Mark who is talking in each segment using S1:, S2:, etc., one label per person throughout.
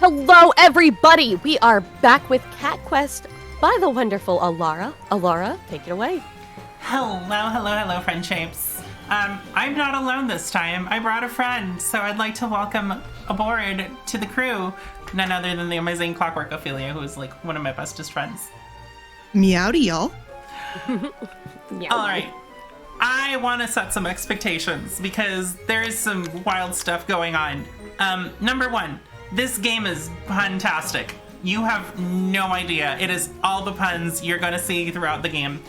S1: Hello, everybody! We are back with Cat Quest by the wonderful Alara. Alara, take it away.
S2: Hello, friend shapes. I'm not alone this time. I brought a friend, so I'd like to welcome aboard to the crew none other than the amazing Clockwork Ophelia, who is like one of my bestest friends.
S3: Meowdy, y'all.
S2: All right. I want to set some expectations because there is some wild stuff going on. Number one, this game is fantastic. You have no idea. It is all the puns you're going to see throughout the game.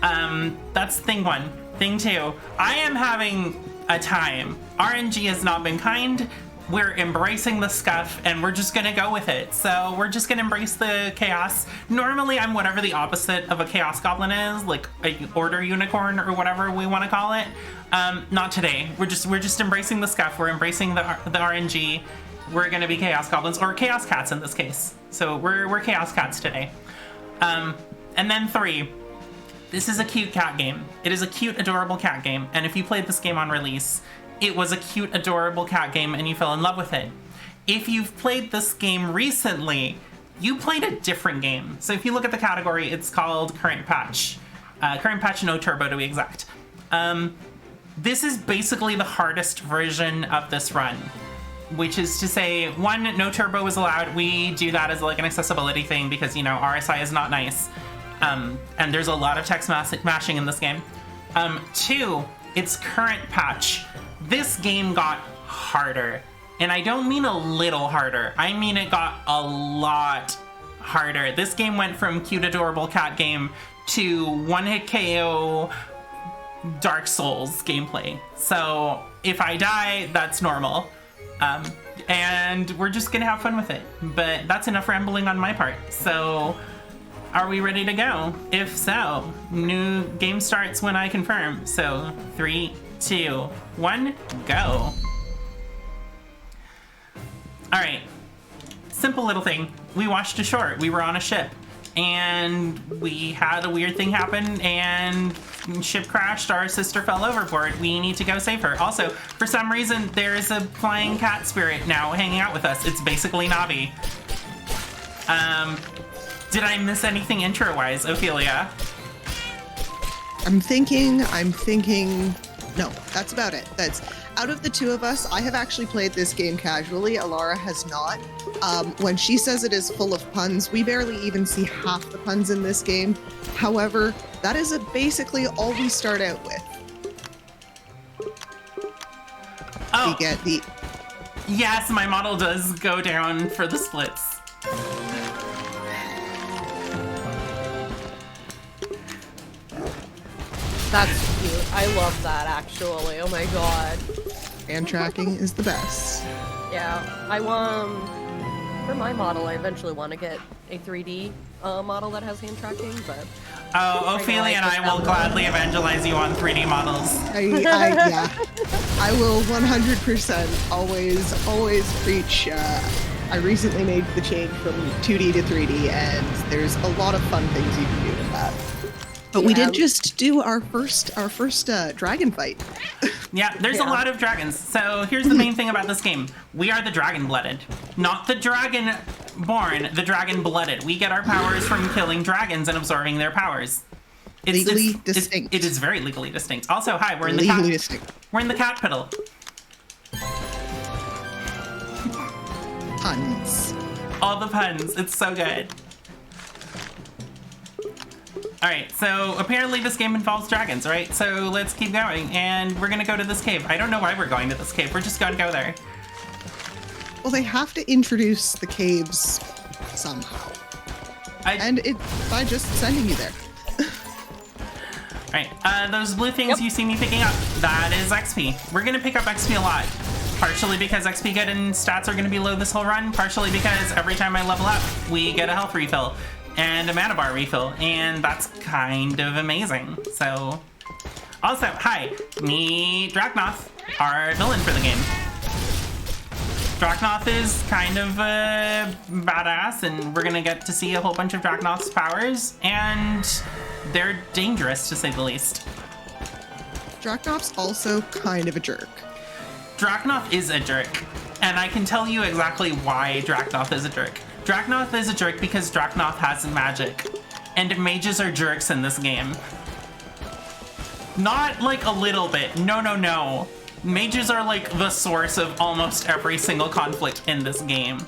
S2: That's thing one. Thing two, I am having a time. RNG has not been kind. We're embracing the scuff and we're just gonna go with it. So we're just gonna embrace the chaos. Normally I'm whatever the opposite of a chaos goblin is, like a order unicorn or whatever we want to call it. Not today. We're just embracing the scuff. We're embracing the RNG. We're gonna be chaos goblins or chaos cats in this case. So we're chaos cats today. And then three, this is a cute cat game. It is a cute, adorable cat game. And if you played this game on release, it was a cute, adorable cat game and you fell in love with it. If you've played this game recently, you played a different game. So if you look at the category, it's called Current Patch. Current Patch No Turbo to be exact. This is basically the hardest version of this run, which is to say, one, no turbo is allowed. We do that as like an accessibility thing because, you know, RSI is not nice. And there's a lot of text mashing in this game. Two, it's Current Patch. This game got harder, and I don't mean a little harder. I mean it got a lot harder. This game went from cute, adorable cat game to one-hit KO Dark Souls gameplay. So if I die, that's normal. And we're just gonna have fun with it. But that's enough rambling on my part. So are we ready to go? If so, new game starts when I confirm. So 3, 2, 1, go. All right, simple little thing. We washed ashore. We were on a ship and we had a weird thing happen and ship crashed. Our sister fell overboard. We need to go save her. Also, for some reason, there's a flying cat spirit now hanging out with us. It's basically Navi. Did I miss anything intro-wise, Ophelia?
S3: I'm thinking, no, that's about it. That's, out of the two of us, I have actually played this game casually. Alara has not. When she says it is full of puns, we barely even see half the puns in this game. However, that is basically all we start out with.
S2: Oh.
S3: We get the...
S2: Yes, my model does go down for the splits.
S1: That's cute. I love that, actually. Oh my god.
S3: Hand tracking is the best.
S1: Yeah, for my model, I eventually want to get a 3D model that has hand tracking, but...
S2: Oh, Ophelia and I will gladly evangelize you on 3D models.
S3: Yeah. I will 100% always preach. I recently made the change from 2D to 3D, and there's a lot of fun things you can do with that. But we did just do our first dragon fight.
S2: Yeah, there's a lot of dragons. So here's the main thing about this game. We are the dragon-blooded. Not the dragon-born, the dragon-blooded. We get our powers from killing dragons and absorbing their powers.
S3: Legally distinct.
S2: It is very legally distinct. Also, hi, we're in We're in the cat piddle.
S3: Puns.
S2: All the puns. It's so good. Alright, so apparently this game involves dragons, right? So let's keep going, and we're gonna go to this cave. I don't know why we're going to this cave, we're just gonna go there.
S3: Well, they have to introduce the caves somehow. And by just sending you there.
S2: Alright, those blue things you see me picking up, that is XP. We're gonna pick up XP a lot. Partially because XP get and stats are gonna be low this whole run, partially because every time I level up, we get a health refill. And a mana bar refill, and that's kind of amazing. So, also, hi, me, Dracnoth, our villain for the game. Dracnoth is kind of badass, and we're gonna get to see a whole bunch of Dracnoth's powers, and they're dangerous to say the least.
S3: Dracnoth's also kind of a jerk.
S2: Dracnoth is a jerk. and I can tell you exactly why Draknoth is a jerk. Draknoth is a jerk because Draknoth has magic, and mages are jerks in this game. Not like a little bit. No, no, no. Mages are like the source of almost every single conflict in this game.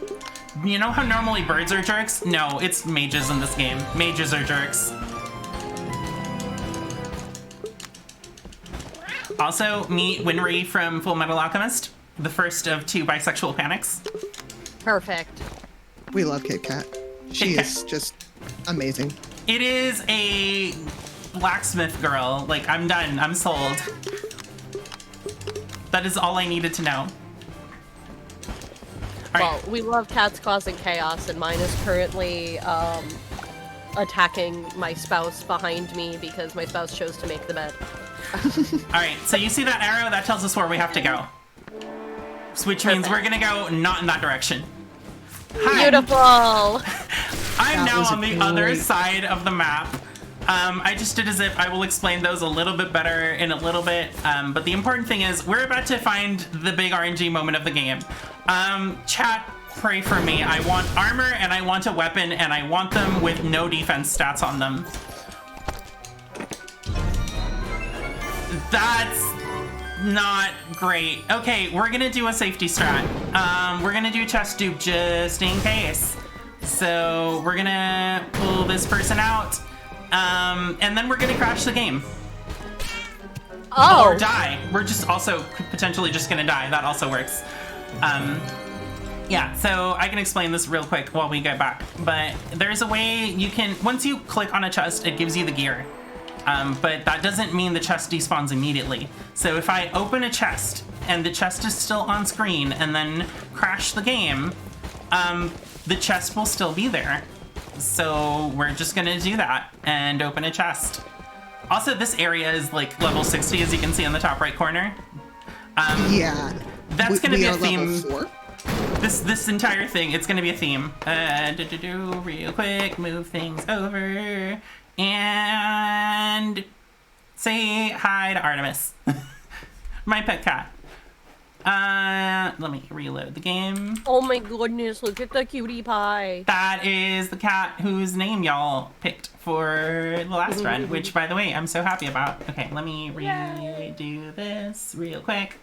S2: You know how normally birds are jerks? No, it's mages in this game. Mages are jerks. Also, meet Winry from Full Metal Alchemist, the first of 2 bisexual panics.
S1: Perfect.
S3: We love Kit Kat. She is just amazing.
S2: It is a blacksmith girl. Like, I'm done. I'm sold. That is all I needed to know. All
S1: Well,
S2: right.
S1: we love cats causing chaos, and mine is currently attacking my spouse behind me because my spouse chose to make the bed.
S2: All right, so you see that arrow? That tells us where we have to go. Which means we're gonna go not in that direction. Hi.
S1: Beautiful!
S2: I'm
S3: That
S2: now
S3: was a
S2: on the other
S3: great-
S2: side of the map. I just did a zip. I will explain those a little bit better in a little bit. But the important thing is we're about to find the big RNG moment of the game. Chat, pray for me. I want armor and I want a weapon and I want them with no defense stats on them. That's not great. Okay, we're gonna do a safety strat. We're gonna do chest dupe just in case. So we're gonna pull this person out, and then we're gonna crash the game.
S1: Oh!
S2: Or die. We're just also potentially just gonna die. That also works. Yeah, so I can explain this real quick while we get back. But there's a way you can, once you click on a chest, it gives you the gear. But that doesn't mean the chest despawns immediately. So if I open a chest and the chest is still on screen and then crash the game, the chest will still be there. So we're just gonna do that and open a chest. Also, this area is like level 60, as you can see in the top right corner.
S3: Yeah.
S2: That's gonna
S3: we
S2: be a
S3: are level
S2: theme.
S3: 4.
S2: This entire thing, it's gonna be a theme. Real quick, move things over. And say hi to Artemis, my pet cat. Let me reload the game.
S1: Oh my goodness, look at the cutie pie.
S2: That is the cat whose name y'all picked for the last run, which, by the way, I'm so happy about. Okay, let me redo this real quick.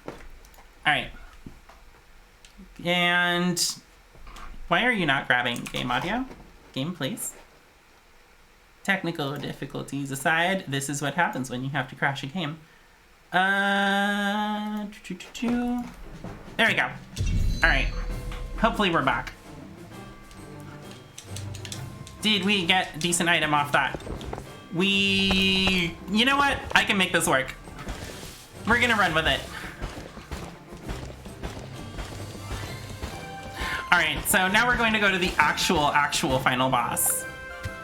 S2: All right. And why are you not grabbing game audio? Game, please. Technical difficulties aside, this is what happens when you have to crash a game. There we go. All right. Hopefully we're back. Did we get a decent item off that? You know what? I can make this work. We're gonna run with it. All right, so now we're going to go to the actual final boss.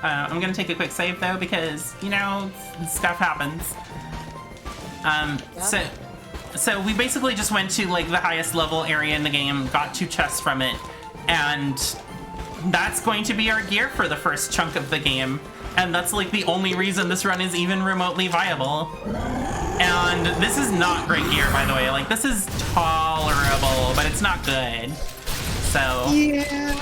S2: I'm gonna take a quick save though because, you know, stuff happens. So we basically just went to like the highest level area in the game, got 2 chests from it, and that's going to be our gear for the first chunk of the game. And that's like the only reason this run is even remotely viable. And this is not great gear, by the way. Like, this is tolerable, but it's not good. So
S3: Yeah.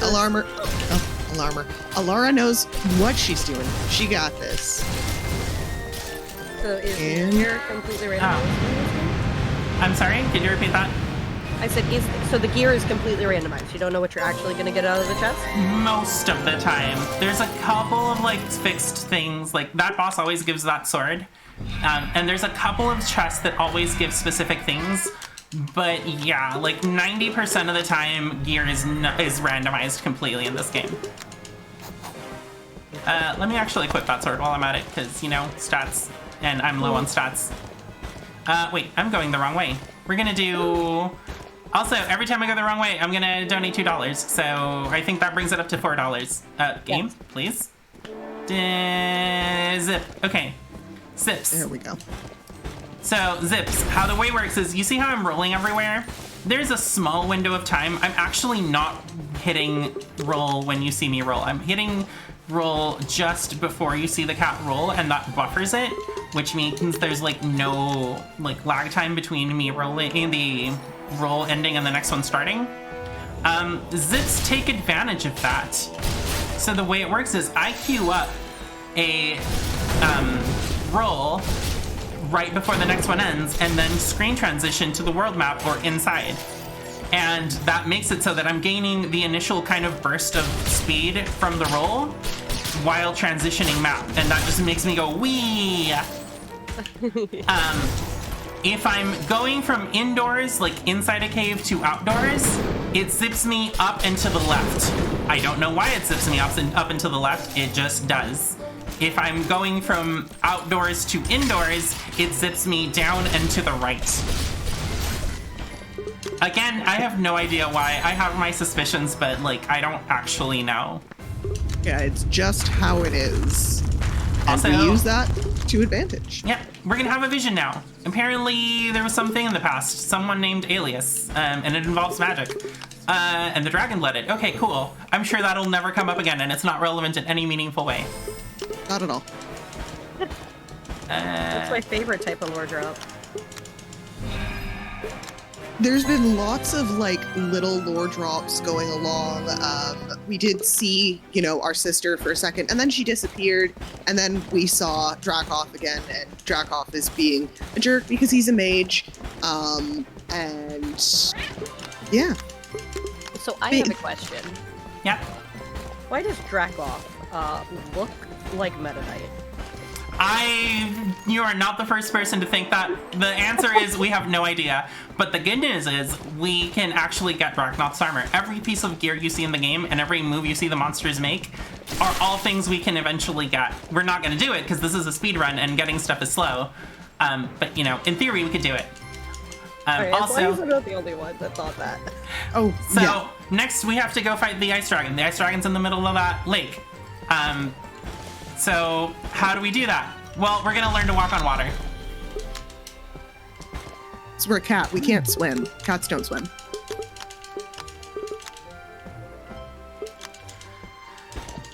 S3: Alarmer. Oh, Alarmer. Alara knows what she's doing. She got this.
S1: So is
S3: And-
S1: the gear completely randomized?
S2: I'm sorry, could you repeat that?
S1: I said, so the gear is completely randomized. You don't know what you're actually going to get out of the chest?
S2: Most of the time. There's a couple of like fixed things, like that boss always gives that sword. And there's a couple of chests that always give specific things. But yeah, like 90% of the time, gear is randomized completely in this game. Let me actually equip that sword while I'm at it, because, you know, stats, and I'm low on stats. Wait, I'm going the wrong way. We're gonna do... Also, every time I go the wrong way, I'm gonna donate $2, so I think that brings it up to $4. Game,
S1: Yes.
S2: please. Zip. Okay. Zips.
S3: There we go.
S2: So, zips, how the way works is, you see how I'm rolling everywhere? There's a small window of time. I'm actually not hitting roll when you see me roll. I'm hitting roll just before you see the cat roll, and that buffers it. which means there's like no like lag time between me rolling the roll ending and the next one starting. Zits take advantage of that. So the way it works is I queue up a roll right before the next one ends and then screen transition to the world map or inside. And that makes it so that I'm gaining the initial kind of burst of speed from the roll while transitioning map. And that just makes me go, wee! If I'm going from indoors, like inside a cave, to outdoors, it zips me up and to the left. I don't know why it zips me up and to the left, it just does. If I'm going from outdoors to indoors, it zips me down and to the right. Again, I have no idea why. I have my suspicions, but like, I don't actually know.
S3: Yeah, it's just how it is. And
S2: Also,
S3: we use that to advantage.
S2: Yeah, we're gonna have a vision now. Apparently, there was something in the past, someone named Alias, and it involves magic. And the dragon led it. Okay, cool. I'm sure that'll never come up again, and it's not relevant in any meaningful way.
S3: Not at all.
S1: That's my favorite type of lore drop.
S3: There's been lots of like little lore drops going along. We did see, you know, our sister for a second, and then she disappeared, and then we saw Dracoff again, and Dracoff is being a jerk because he's a mage. And yeah.
S1: So I have a question.
S2: Yeah.
S1: Why does Dracoff look like Meta Knight?
S2: You are not the first person to think that. The answer is we have no idea. But the good news is we can actually get Dracnoth's armor. Every piece of gear you see in the game and every move you see the monsters make are all things we can eventually get. We're not going to do it because this is a speed run and getting stuff is slow. But, you know, in theory, we could do it.
S1: Right,
S2: also,
S1: why is it not the only one that thought that?
S3: Oh,
S2: so
S3: yeah.
S2: next we have to go fight the ice dragon. The ice dragon's in the middle of that lake. So how do we do that? Well, we're gonna learn to walk on water.
S3: So we're a cat. We can't swim. Cats don't swim.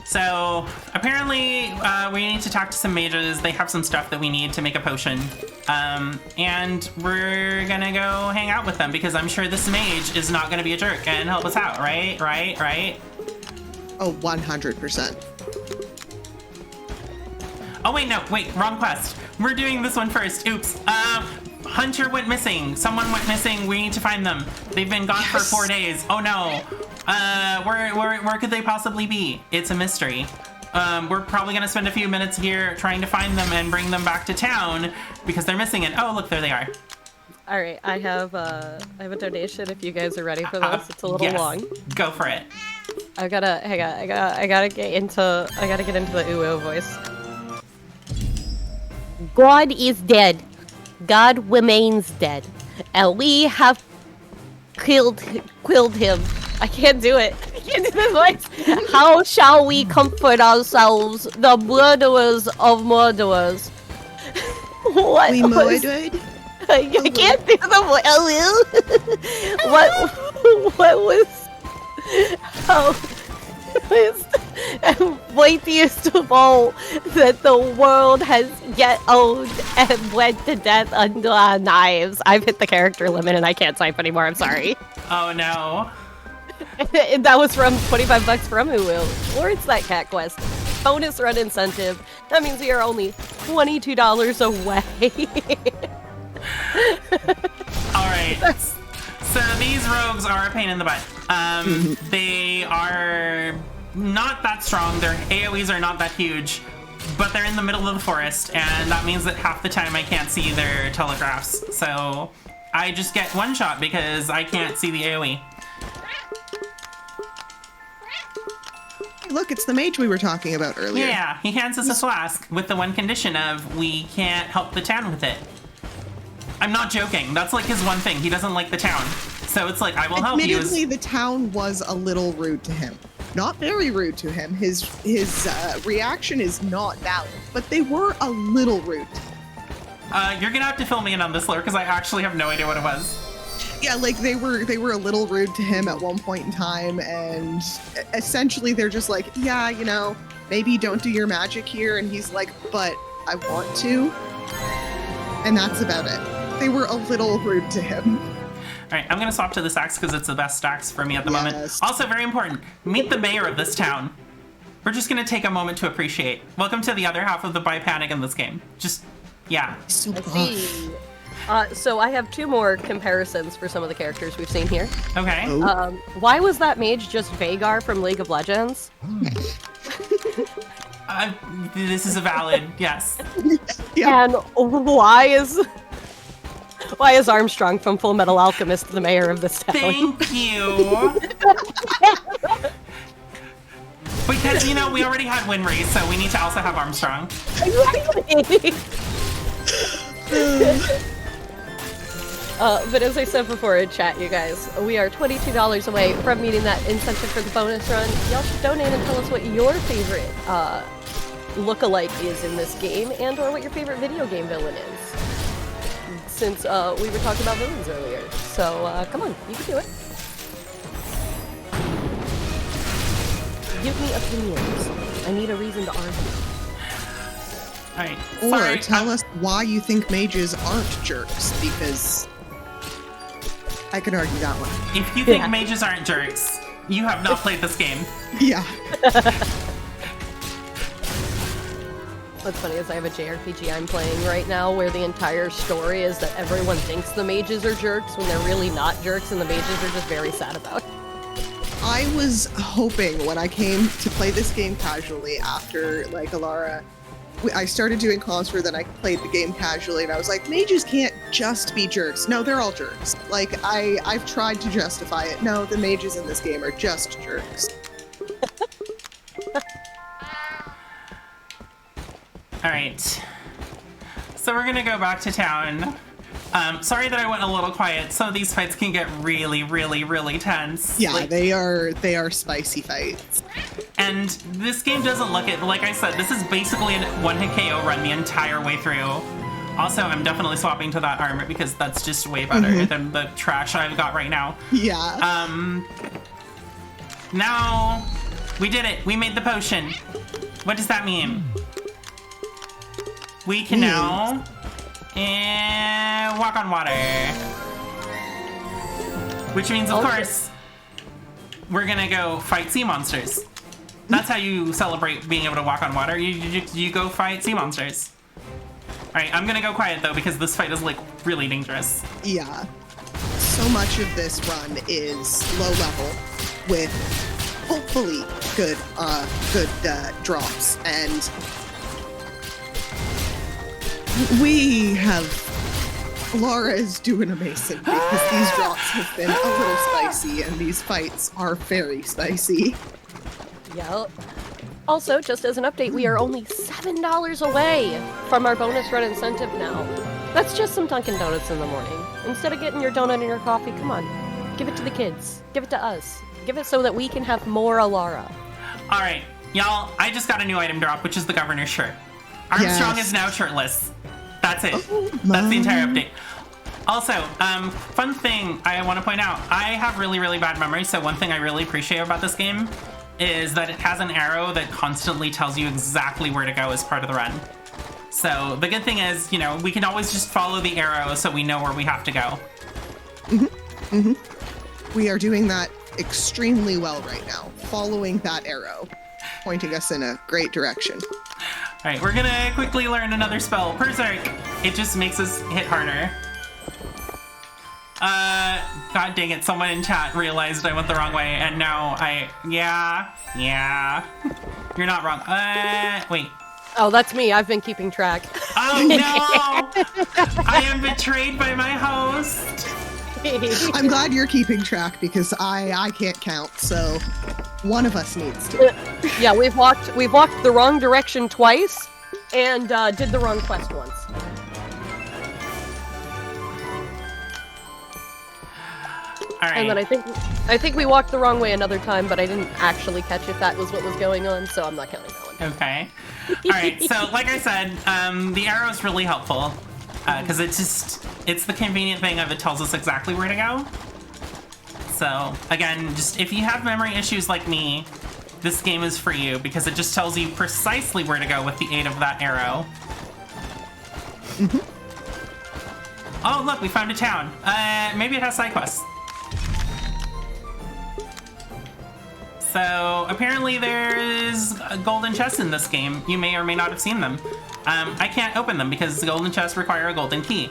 S2: So apparently we need to talk to some mages. They have some stuff that we need to make a potion. And we're gonna go hang out with them because I'm sure this mage is not gonna be a jerk and help us out, right? Right?
S3: Oh, 100%.
S2: Oh wait, no, wrong quest. We're doing this one first. Oops. Hunter went missing. Someone went missing. We need to find them. They've been gone for 4 days. Oh no. Where could they possibly be? It's a mystery. We're probably gonna spend a few minutes here trying to find them and bring them back to town because they're missing it. Oh, look, there they are.
S1: All right, I have a donation if you guys are ready for this. It's a little
S2: yes.
S1: long.
S2: Go for it.
S1: I gotta get into the uo voice. God is dead. God remains dead, and we have killed him. I can't do it. I can't do this voice. How shall we comfort ourselves, the murderers of murderers? What?
S3: We murdered?
S1: I can't do the voice. What was? How? Mightiest of all that the world has yet owned and went to death under our knives. I've hit the character limit and I can't type anymore. I'm sorry.
S2: Oh no.
S1: That was from $25 from Hulu. Or it's that cat quest. Bonus run incentive. That means we are only $22 away.
S2: Alright. So these rogues are a pain in the butt. They are not that strong. Their AoEs are not that huge, but they're in the middle of the forest, and that means that half the time I can't see their telegraphs. So I just get one shot because I can't see the AoE.
S3: Look, it's the mage we were talking about earlier.
S2: Yeah, he hands us a flask with the one condition of we can't help the town with it. I'm not joking. That's like his one thing. He doesn't like the town. So it's like, I will help you.
S3: Admittedly, the town was a little rude to him. Not very rude to him. His reaction is not valid, but they were a little rude.
S2: You're gonna have to fill me in on this lore because I actually have no idea what it was.
S3: Yeah, like they were a little rude to him at one point in time, and essentially they're just like, yeah, you know, maybe don't do your magic here, and he's like, but I want to. and that's about it. They were a little rude to him.
S2: All right, I'm gonna swap to this axe because it's the best axe for me at the moment.
S3: Yes.
S2: Also, very important, meet the mayor of this town. We're just gonna take a moment to appreciate. Welcome to the other half of the Bipanic in this game. Just, yeah.
S3: So
S1: I
S3: buff.
S1: see. So I have 2 more comparisons for some of the characters we've seen here.
S2: Okay.
S3: Oh.
S1: Why was that mage just Vagar from League of Legends?
S2: This is a valid yes.
S3: Yeah.
S1: And why is Armstrong from Full Metal Alchemist the mayor of this town?
S2: Thank you. Because, you know, we already had Winry, so we need to also have Armstrong.
S1: But as I said before in chat, you guys, we are $22 away from meeting that incentive for the bonus run. Y'all should donate and tell us what your favorite look-alike is in this game, and or what your favorite video game villain is. Since we were talking about villains earlier. So come on, you can do it. Give me opinions. I need a reason to argue.
S2: Alright.
S3: Or
S2: Sorry,
S3: tell us why you think mages aren't jerks, because I can argue that one.
S2: If you think mages aren't jerks, you have not played this game.
S3: Yeah.
S1: What's funny is I have a JRPG I'm playing right now where the entire story is that everyone thinks the mages are jerks when they're really not jerks, and the mages are just very sad about it.
S3: I was hoping when I came to play this game casually after, like, Alara, I started doing comms for, then I played the game casually, and I was like, mages can't just be jerks. No, they're all jerks. Like, I've tried to justify it. No, the mages in this game are just jerks.
S2: Alright. So we're gonna go back to town. Sorry that I went a little quiet. Some of these fights can get really, really, really tense.
S3: Yeah,
S2: Like,
S3: they are spicy fights.
S2: and this game doesn't look it. Like I said, this is basically a one-hit KO run the entire way through. Also, I'm definitely swapping to that armor because that's just way better than the trash I've got right now.
S3: Yeah.
S2: Now we did it. We made the potion. What does that mean? We can now walk on water. Which means, of course, we're gonna go fight sea monsters. That's how you celebrate being able to walk on water. You go fight sea monsters. Alright, I'm gonna go quiet though because this fight is like really dangerous.
S3: Yeah. So much of this run is low level with hopefully good drops, and we have Laura is doing amazing because these drops have been a little spicy and these fights are very spicy.
S1: Yep. Also, just as an update, we are only $7 away from our bonus run incentive now. That's just some Dunkin' Donuts in the morning. Instead of getting your donut and your coffee, come on. Give it to the kids. Give it to us. Give it so that we can have more Alara.
S2: Alright, y'all, I just got a new item drop, which is the governor's shirt. Armstrong
S3: Yes.
S2: is now shirtless. That's it.
S3: Oh,
S2: That's the entire
S3: my.
S2: update. Also, fun thing I want to point out, I have really, really bad memory, so one thing I really appreciate about this game is that it has an arrow that constantly tells you exactly where to go as part of the run. So the good thing is, you know, we can always just follow the arrow so we know where we have to go.
S3: We are doing that extremely well right now, following that arrow, pointing us in a great direction.
S2: Alright, we're gonna quickly learn another spell. Berserk! It just makes us hit harder. God dang it, someone in chat realized I went the wrong way, and now yeah. You're not wrong. Wait.
S1: Oh, that's me. I've been keeping track.
S2: Oh no! I am betrayed by my host!
S3: I'm glad you're keeping track because I can't count, so one of us needs to.
S1: Yeah, we've walked the wrong direction twice, and did the wrong quest once.
S2: Alright.
S1: And then I think we walked the wrong way another time, but I didn't actually catch if that was what was going on, so I'm not counting that one.
S2: Okay. Alright, so like I said, the arrow is really helpful. Because it's the convenient thing of it tells us exactly where to go. So, again, just if you have memory issues like me, this game is for you because it just tells you precisely where to go with the aid of that arrow. Oh, look, we found a town. Maybe it has side quests. So, apparently there's a golden chest in this game. You may or may not have seen them. I can't open them because the golden chests require a golden key.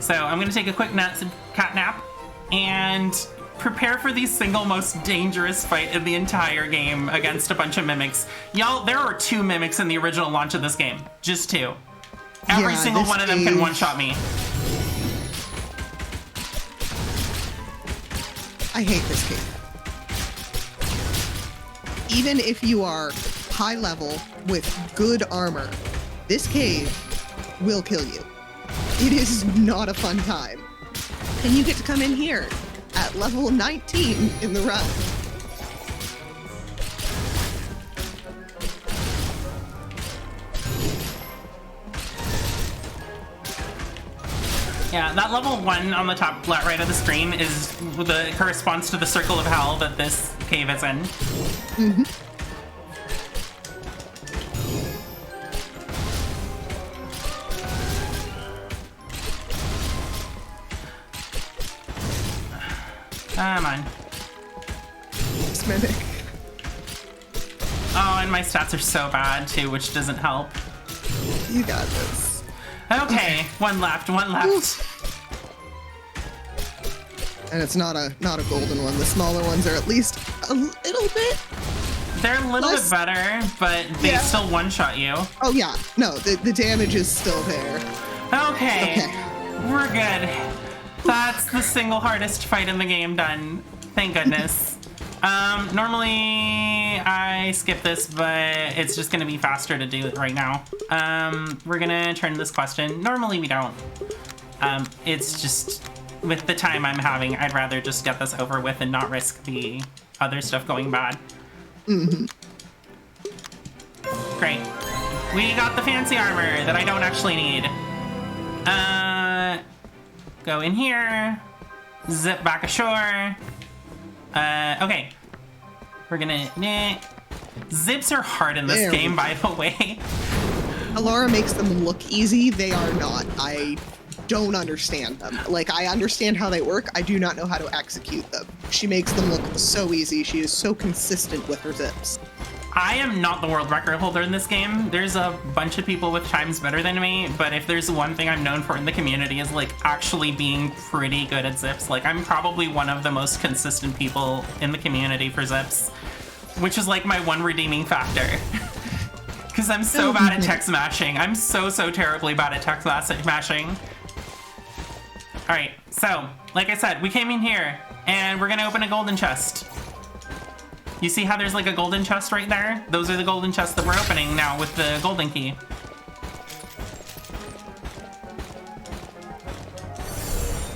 S2: So, I'm gonna take a quick cat nap and prepare for the single most dangerous fight in the entire game against a bunch of mimics. Y'all, there are 2 mimics in the original launch of this game. Just 2. Every single one of them can one-shot me.
S3: I hate this game. Even if you are high level with good armor, this cave will kill you. It is not a fun time. And you get to come in here at level 19 in the run.
S2: Yeah, that level 1 on the top left right of the screen corresponds to the circle of hell that this cave is in.
S3: Mm-hmm.
S2: Come on.
S3: This mimic.
S2: Oh, and my stats are so bad too, which doesn't help.
S3: You got this.
S2: Okay, one left.
S3: Oof. And it's not a golden one. The smaller ones are at least a little bit.
S2: They're a little bit better, but they still one-shot you.
S3: Oh yeah, no, the damage is still there.
S2: Okay. We're good. That's the single hardest fight in the game done. Thank goodness. Normally I skip this, but it's just gonna be faster to do it right now. We're gonna turn this quest in. Normally we don't. It's just, with the time I'm having, I'd rather just get this over with and not risk the other stuff going bad.
S3: Mm-hmm.
S2: Great. We got the fancy armor that I don't actually need. Go in here. Zip back ashore. Okay. We're gonna... Zips are hard in this game, by the way.
S3: Alara makes them look easy. They are not. I don't understand them. Like, I understand how they work. I do not know how to execute them. She makes them look so easy. She is so consistent with her zips.
S2: I am not the world record holder in this game. There's a bunch of people with times better than me, but if there's one thing I'm known for in the community is like actually being pretty good at zips. Like, I'm probably one of the most consistent people in the community for zips, which is like my one redeeming factor. Because I'm so bad at text mashing. I'm so terribly bad at text mashing. All right, so like I said, we came in here and we're gonna open a golden chest. You see how there's like a golden chest right there? Those are the golden chests that we're opening now with the golden key.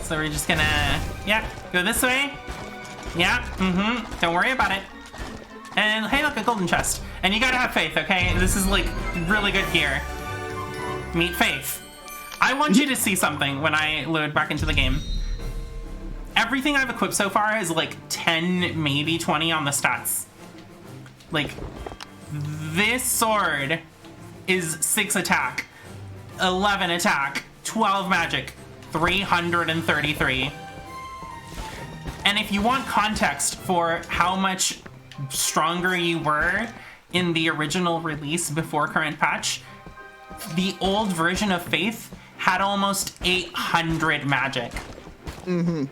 S2: So we're just gonna, go this way. Don't worry about it. And hey, look, a golden chest. And you gotta have faith, okay? This is like really good gear. Meet faith. I want you to see something when I load back into the game. Everything I've equipped so far is like 10, maybe 20 on the stats. Like, this sword is 6 attack, 11 attack, 12 magic, 333. And if you want context for how much stronger you were in the original release before current patch, the old version of Faith had almost 800 magic.
S3: Mm-hmm.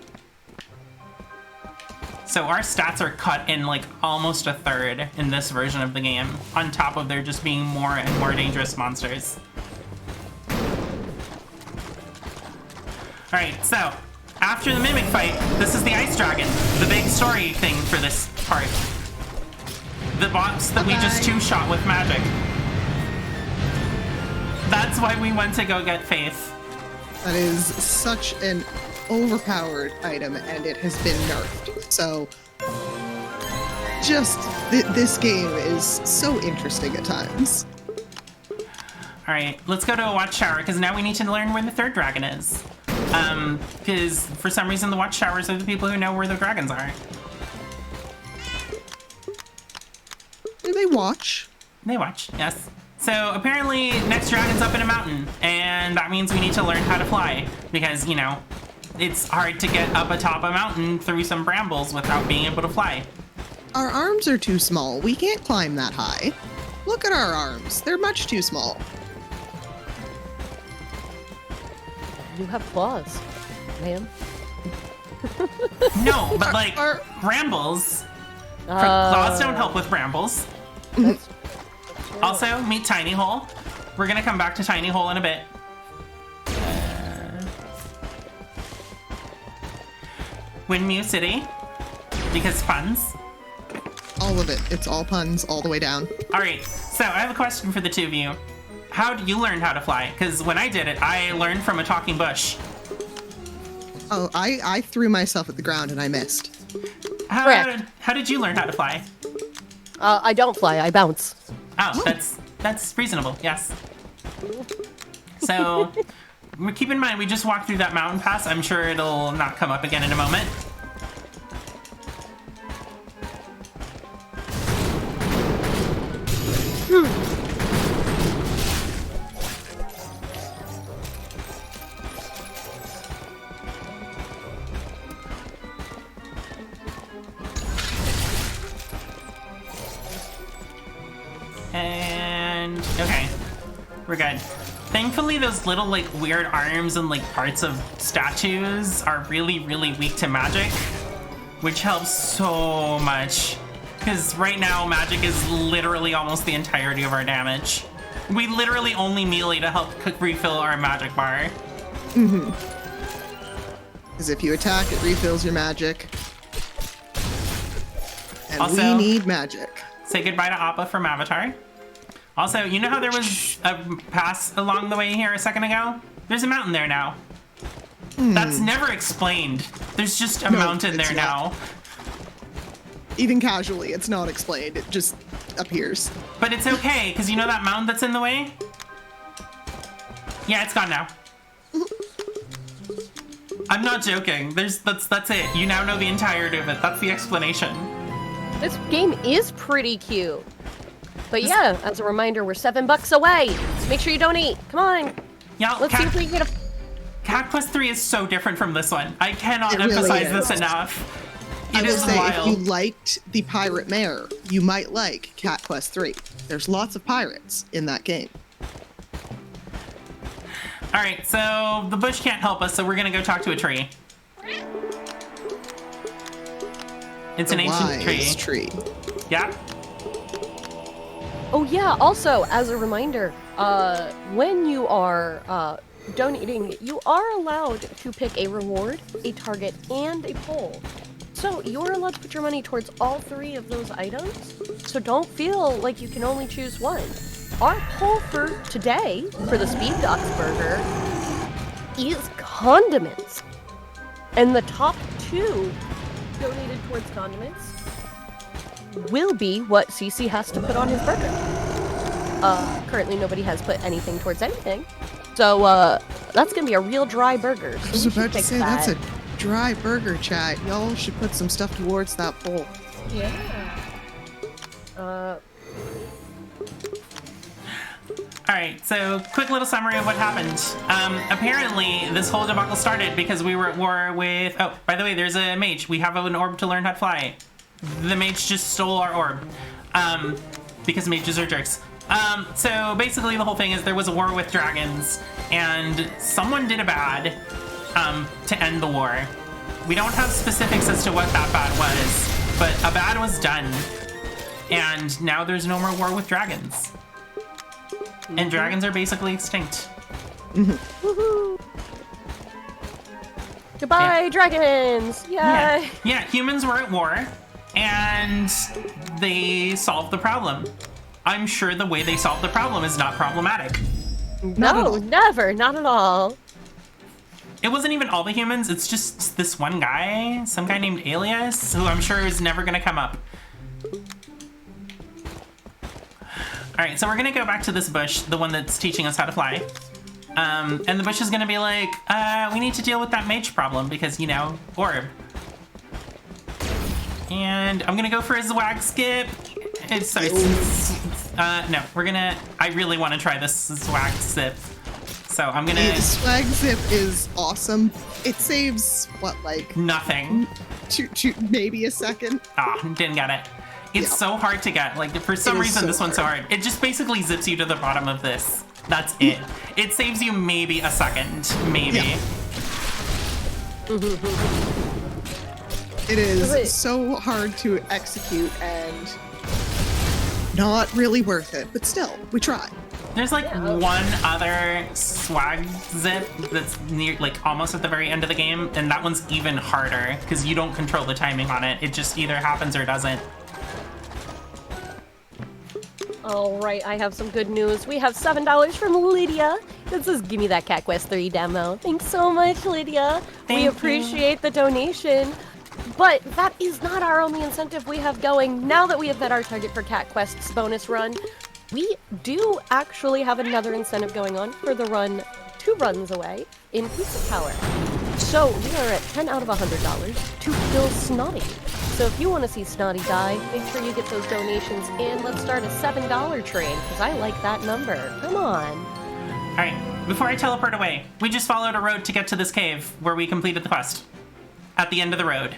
S2: So our stats are cut in like almost a third in this version of the game, on top of there just being more and more dangerous monsters. Alright, so after the mimic fight, this is the ice dragon, the big story thing for this part. The boss that we just two-shot with magic. That's why we went to go get Faith.
S3: That is such an overpowered item, and it has been nerfed. So, just this game is so interesting at times.
S2: All right, let's go to a watchtower because now we need to learn where the third dragon is. Because for some reason the watchtowers are the people who know where the dragons are.
S3: Do they watch?
S2: They watch, yes. So apparently next dragon's up in a mountain, and that means we need to learn how to fly because, you know, it's hard to get up atop a mountain through some brambles without being able to fly.
S3: Our arms are too small. We can't climb that high. Look at our arms. They're much too small.
S1: You have claws, ma'am.
S2: No, but like brambles. Claws don't help with brambles. Also, meet Tiny Hole. We're gonna come back to Tiny Hole in a bit. Windmew City, because puns.
S3: All of it. It's all puns all the way down.
S2: All right, so I have a question for the two of you. How did you learn how to fly? Because when I did it, I learned from a talking bush.
S3: Oh, I threw myself at the ground and I missed.
S2: How did you learn how to fly?
S1: I don't fly, I bounce.
S2: Oh, that's reasonable, yes. So, keep in mind, we just walked through that mountain pass. I'm sure it'll not come up again in a moment. And okay, we're good. Thankfully, those little like weird arms and like parts of statues are really, really weak to magic, which helps so much. Because right now, magic is literally almost the entirety of our damage. We literally only melee to help refill our magic bar.
S3: Mm-hmm. Because if you attack, it refills your magic. And
S2: Also,
S3: we need magic.
S2: Say goodbye to Appa from Avatar. Also, you know how there was a pass along the way here a second ago? There's a mountain there now. That's never explained. There's just a mountain there now.
S3: Even casually, it's not explained. It just appears.
S2: But it's okay, because you know that mountain that's in the way? Yeah, it's gone now. I'm not joking. That's it. You now know the entirety of it. That's the explanation.
S1: This game is pretty cute. But yeah, as a reminder, we're $7 away. So make sure you donate. Come on.
S2: Yeah,
S1: Let's see if we can get a...
S2: Cat Quest 3 is so different from this one. I cannot
S3: It really
S2: emphasize
S3: is.
S2: this enough.
S3: I
S2: It
S3: will
S2: is
S3: say,
S2: wild.
S3: if you liked the Pirate Mare, you might like Cat Quest 3. There's lots of pirates in that game.
S2: All right, so the bush can't help us, so we're gonna go talk to a tree. It's an ancient tree.
S3: Yeah.
S1: Oh yeah, also, as a reminder, when you are donating, you are allowed to pick a reward, a target, and a poll. So you're allowed to put your money towards all three of those items, so don't feel like you can only choose one. Our poll for today, for the Speed Ducks burger, is condiments. And the top two donated towards condiments will be what CC has to put on his burger. Currently nobody has put anything towards anything. So, that's gonna be a real dry burger. So
S3: I was
S1: we should
S3: about to
S1: pick
S3: say,
S1: that.
S3: that's a dry burger, chat. Y'all should put some stuff towards that poll.
S1: Yeah.
S2: All right, so quick little summary of what happened. Apparently, this whole debacle started because we were at war with... Oh, by the way, there's a mage. We have an orb to learn how to fly. The mage just stole our orb. Because mages are jerks. So basically the whole thing is there was a war with dragons, and someone did a bad to end the war. We don't have specifics as to what that bad was, but a bad was done. And now there's no more war with dragons. And dragons are basically extinct.
S1: Woohoo! Goodbye, dragons! Yay!
S2: Yeah, humans were at war, and they solved the problem. I'm sure the way they solved the problem is not problematic.
S1: No, never, not at all.
S2: It wasn't even all the humans, it's just this one guy, some guy named Alias, who I'm sure is never gonna come up. Alright, so we're gonna go back to this bush, the one that's teaching us how to fly. And the bush is gonna be like, we need to deal with that mage problem because, you know, orb. And I'm gonna go for a swag skip. No, we're gonna... I really want to try this swag zip. So I'm gonna...
S3: The swag zip is awesome. It saves, what, like...
S2: Nothing.
S3: Maybe a second?
S2: Ah, didn't get it. It's so hard to get. Like, for some reason, this one's so hard. It just basically zips you to the bottom of this. That's it. It saves you maybe a second. Maybe.
S3: Yeah. It is so hard to execute and not really worth it, but still, we try.
S2: There's like one other swag zip that's near, like almost at the very end of the game, and that one's even harder because you don't control the timing on it. It just either happens or doesn't.
S1: All right, I have some good news. We have $7 from Lydia. This is Give Me That Cat Quest 3 demo. Thanks so much, Lydia. We appreciate the donation. But that is not our only incentive we have going. Now that we have met our target for Cat Quest's bonus run, we do actually have another incentive going on for the run 2 runs away in Pizza Tower. So we are at 10 out of $100 to kill Snotty. So if you want to see Snotty die, make sure you get those donations in. Let's start a $7 train, because I like that number. Come on.
S2: All right, before I teleport away, we just followed a road to get to this cave where we completed the quest. At the end of the road.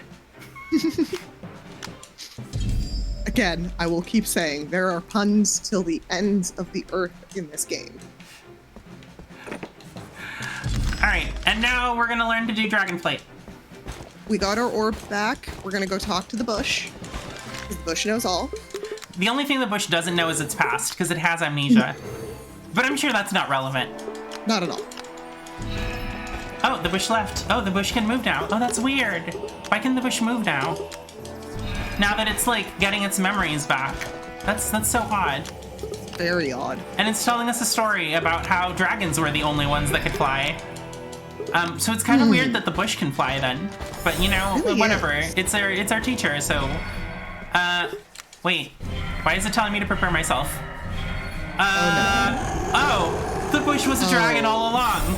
S3: Again, I will keep saying, there are puns till the ends of the earth in this game.
S2: All right, and now we're gonna learn to do Dragonflight.
S3: We got our orb back. We're gonna go talk to the bush. The bush knows all.
S2: The only thing the bush doesn't know is its past, because it has amnesia. But I'm sure that's not relevant.
S3: Not at all.
S2: Oh, the bush left. Oh, the bush can move now. Oh, that's weird. Why can the bush move now? Now that it's, like, getting its memories back. That's so odd.
S3: Very odd.
S2: And it's telling us a story about how dragons were the only ones that could fly. So it's kind of weird that the bush can fly then. But, you know,
S3: Really
S2: whatever.
S3: is.
S2: It's our teacher, so... wait. Why is it telling me to prepare myself? Oh, the bush was a dragon all along.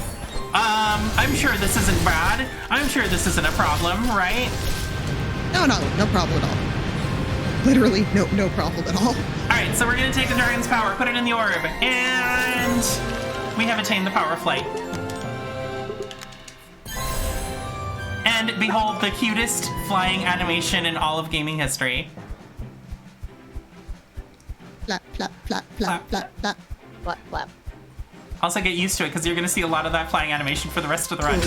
S2: I'm sure this isn't bad. I'm sure this isn't a problem, right?
S3: No problem at all. Literally, no problem at all.
S2: All right, so we're gonna take the dragon's power, put it in the orb, and we have attained the power of flight. And behold, the cutest flying animation in all of gaming history.
S3: Flap, flap, flap, flap, flap, flap.
S1: Flap, flap.
S2: Also get used to it, because you're gonna see a lot of that flying animation for the rest of the run.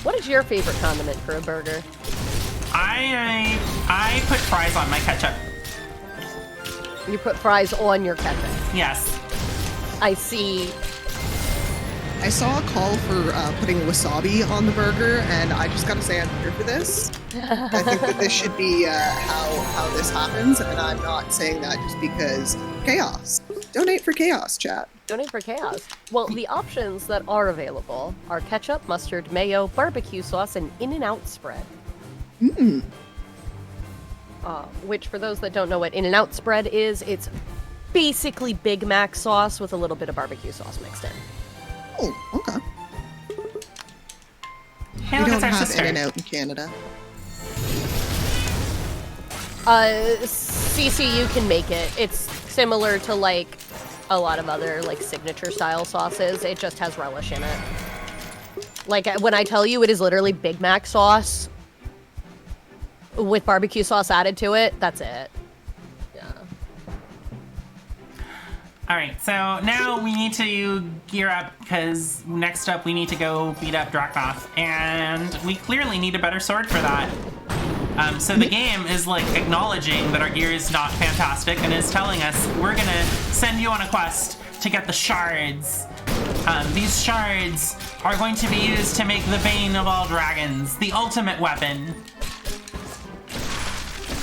S1: What is your favorite condiment for a burger?
S2: I put fries on my ketchup.
S1: You put fries on your ketchup.
S2: Yes.
S1: I see.
S3: I saw a call for putting wasabi on the burger, and I just gotta say I'm here for this. I think that this should be how this happens, and I'm not saying that just because chaos. Donate for chaos, chat.
S1: Donate for chaos. Well, the options that are available are ketchup, mustard, mayo, barbecue sauce, and In-N-Out spread. Which, for those that don't know what In-N-Out spread is, it's basically Big Mac sauce with a little bit of barbecue sauce mixed in.
S3: Oh, okay.
S2: Hey,
S3: We
S2: look,
S3: don't
S2: it's our
S3: have
S2: sister.
S3: In-N-Out in Canada.
S1: CC, you can make it. It's similar to, like, a lot of other, like, signature-style sauces. It just has relish in it. Like, when I tell you it is literally Big Mac sauce with barbecue sauce added to it, that's it. Yeah.
S2: All right, so now we need to gear up, because next up we need to go beat up Draknoth, and we clearly need a better sword for that. So the game is like acknowledging that our gear is not fantastic and is telling us we're gonna send you on a quest to get the shards. These shards are going to be used to make the Bane of all dragons, the ultimate weapon.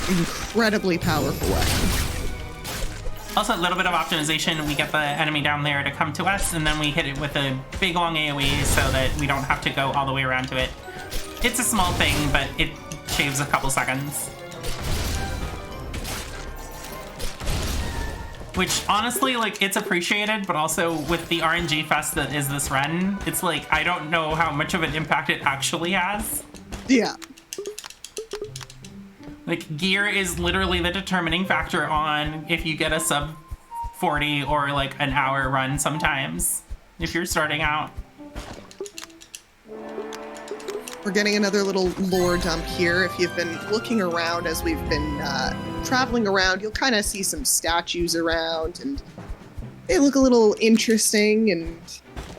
S3: Incredibly powerful weapon.
S2: Also, a little bit of optimization. We get the enemy down there to come to us, and then we hit it with a big long AoE so that we don't have to go all the way around to it. It's a small thing, but it shaves a couple seconds. Which, honestly, like, it's appreciated, but also with the RNG fest that is this run, it's like, I don't know how much of an impact it actually has.
S3: Yeah.
S2: Like, gear is literally the determining factor on if you get a sub 40 or like an hour run sometimes, if you're starting out.
S3: We're getting another little lore dump here. If you've been looking around as we've been traveling around, you'll kind of see some statues around, and they look a little interesting. And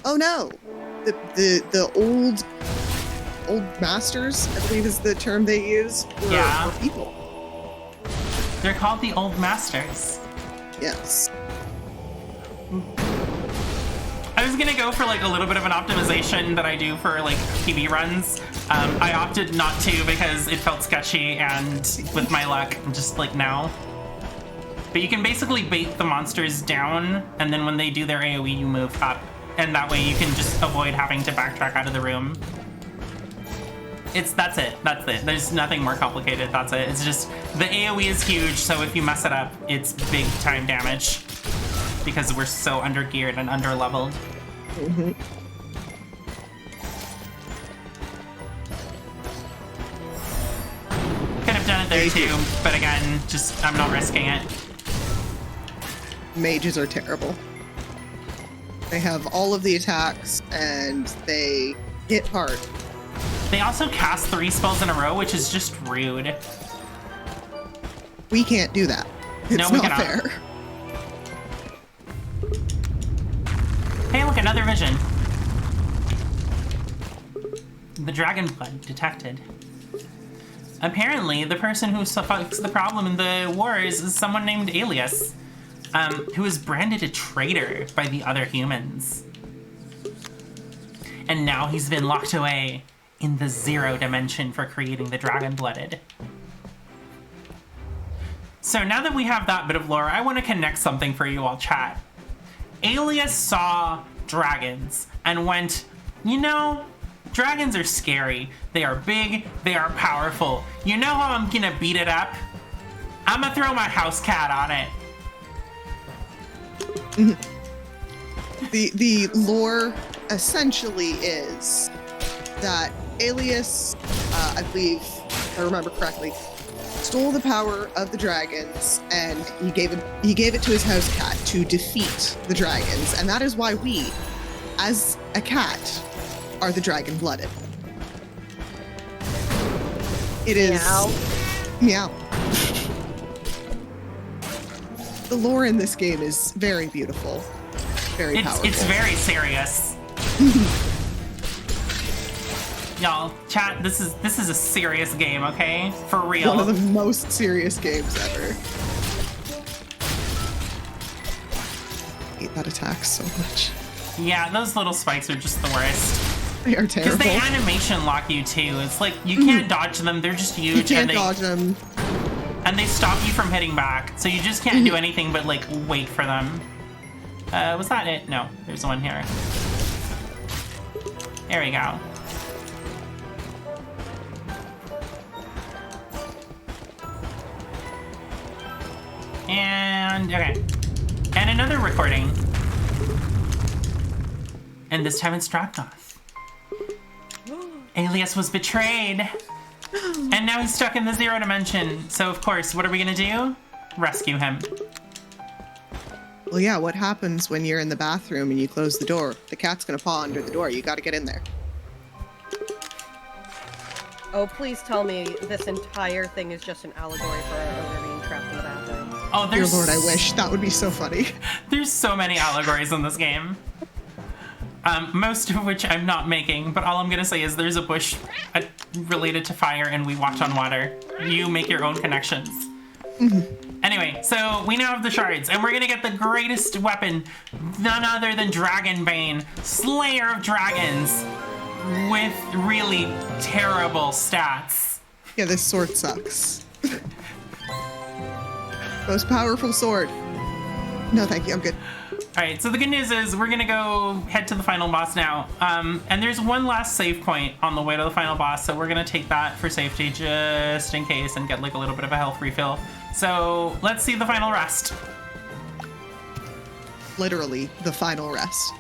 S3: oh no, the old masters, I believe is the term they use for people.
S2: They're called the Old Masters.
S3: Yes.
S2: I was gonna go for like a little bit of an optimization that I do for like PB runs. I opted not to because it felt sketchy, and with my luck, I'm just like, no. But you can basically bait the monsters down, and then when they do their AoE, you move up. And that way you can just avoid having to backtrack out of the room. That's it. There's nothing more complicated. That's it. It's just the AoE is huge, so if you mess it up, it's big time damage. Because we're so under-geared and under-leveled.
S3: Mm-hmm.
S2: Could have done it there too, but again, just I'm not risking it.
S3: Mages are terrible. They have all of the attacks, and they hit hard.
S2: They also cast 3 spells in a row, which is just rude.
S3: We can't do that. It's
S2: No, we
S3: not
S2: cannot.
S3: fair.
S2: Hey, look, another vision. The dragon blood detected. Apparently, the person who suffocks the problem in the wars is someone named Alias, who is branded a traitor by the other humans. And now he's been locked away in the 0 dimension for creating the dragon-blooded. So now that we have that bit of lore, I want to connect something for you all, chat. Alias saw dragons and went, you know, dragons are scary. They are big, they are powerful. You know how I'm gonna beat it up? I'm gonna throw my house cat on it.
S3: The lore essentially is that Alias, I believe, if I remember correctly, stole the power of the dragons, and he gave it to his house cat to defeat the dragons, and that is why we, as a cat, are the dragon-blooded. It is meow. The lore in this game is very beautiful, very powerful.
S2: It's very serious. Y'all, chat, this is a serious game, okay? For real.
S3: One of the most serious games ever. I hate that attack so much.
S2: Yeah, those little spikes are just the worst.
S3: They are
S2: Because
S3: terrible.
S2: they animation lock you too. It's like, you can't dodge them, they're just huge.
S3: You can't
S2: and
S3: dodge them.
S2: And they stop you from hitting back, so you just can't do anything but, like, wait for them. Was that it? No, there's one here. There we go. And, okay. And another recording. And this time it's Dropnoth. Alias was betrayed. And now he's stuck in the 0 dimension. So, of course, what are we gonna do? Rescue him.
S3: Well, yeah, what happens when you're in the bathroom and you close the door? The cat's gonna paw under the door. You gotta get in there.
S1: Oh, please tell me this entire thing is just an allegory for our owner being trapped in the bathroom.
S2: Oh,
S3: Dear
S2: there's...
S3: Lord, I wish. That would be so funny.
S2: There's so many allegories in this game. Most of which I'm not making, but all I'm gonna say is there's a bush related to fire and we walked on water. You make your own connections. Anyway, so we now have the shards, and we're gonna get the greatest weapon, none other than Dragonbane, Slayer of Dragons, with really terrible stats.
S3: Yeah, this sword sucks. Most powerful sword. No, thank you. I'm good.
S2: Alright, so the good news is we're gonna go head to the final boss now. And there's one last save point on the way to the final boss, so we're gonna take that for safety just in case and get like a little bit of a health refill. So let's see the final rest.
S3: Literally, the final rest.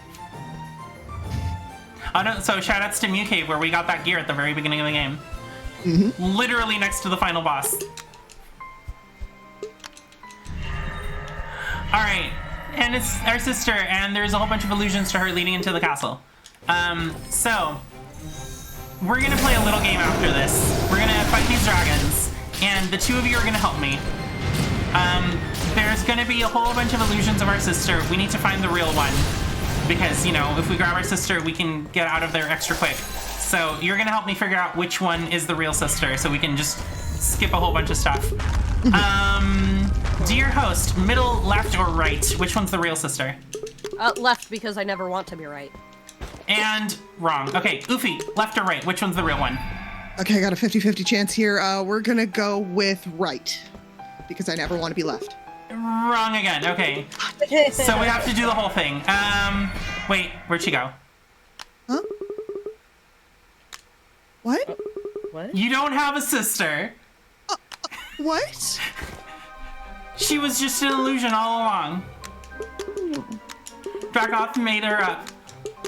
S2: Oh no, so shoutouts to Mew Cave where we got that gear at the very beginning of the game. Literally next to the final boss. All right, and it's our sister, and there's a whole bunch of allusions to her leading into the castle. So we're gonna play a little game after this. We're gonna fight these dragons, and the two of you are gonna help me. There's gonna be a whole bunch of illusions of our sister. We need to find the real one, because, you know, if we grab our sister, we can get out of there extra quick. So you're gonna help me figure out which one is the real sister, so we can just skip a whole bunch of stuff. Dear host, middle, left, or right? Which one's the real sister?
S1: Left, because I never want to be right.
S2: And wrong. Okay, Oofy, left or right? Which one's the real one?
S3: Okay, I got a 50-50 chance here. We're gonna go with right, because I never want to be left.
S2: Wrong again. Okay. So we have to do the whole thing. Wait, where'd she go?
S3: Huh? What?
S1: What?
S2: You don't have a sister.
S3: What?
S2: She was just an illusion all along. Dragoth made her up.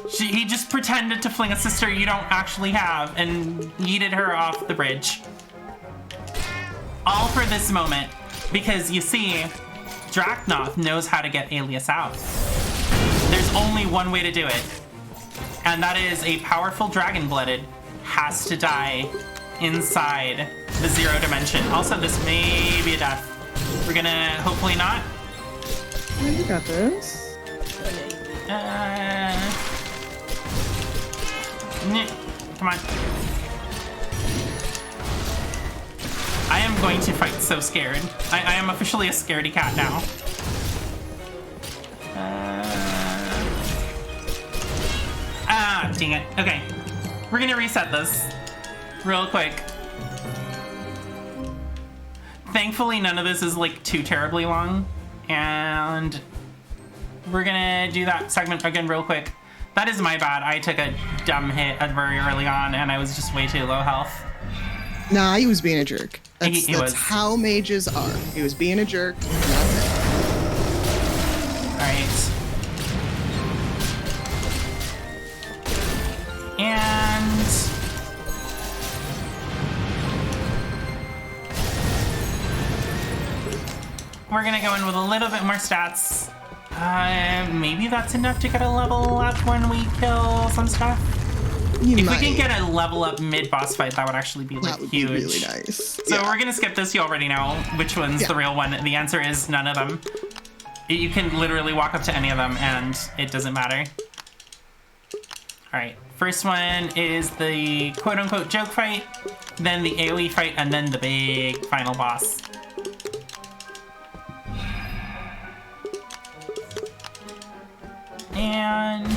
S2: He just pretended to fling a sister you don't actually have and yeeted her off the bridge. All for this moment, because you see, Dragoth knows how to get Alias out. There's only one way to do it, and that is a powerful dragon-blooded has to die inside the zero dimension. Also, this may be a death. We're gonna hopefully not.
S3: Oh, you got this.
S2: Come on. I am going to fight so scared. I am officially a scaredy cat now. Dang it. Okay. We're gonna reset this real quick. Thankfully, none of this is like too terribly long, and we're gonna do that segment again real quick. That is my bad. I took a dumb hit very early on, and I was just way too low health.
S3: Nah, he was being a jerk. That's
S2: He was.
S3: how mages are. He was being a jerk. And that's it.
S2: All right. And we're gonna go in with a little bit more stats. Maybe that's enough to get a level up when we kill some stuff. If we can get a level up mid-boss fight, that would actually be, like,
S3: that would
S2: huge.
S3: be really nice.
S2: So we're gonna skip this. You already know which one's the real one. The answer is none of them. You can literally walk up to any of them, and it doesn't matter. All right. First one is the quote-unquote joke fight, then the AoE fight, and then the big final boss. And I'm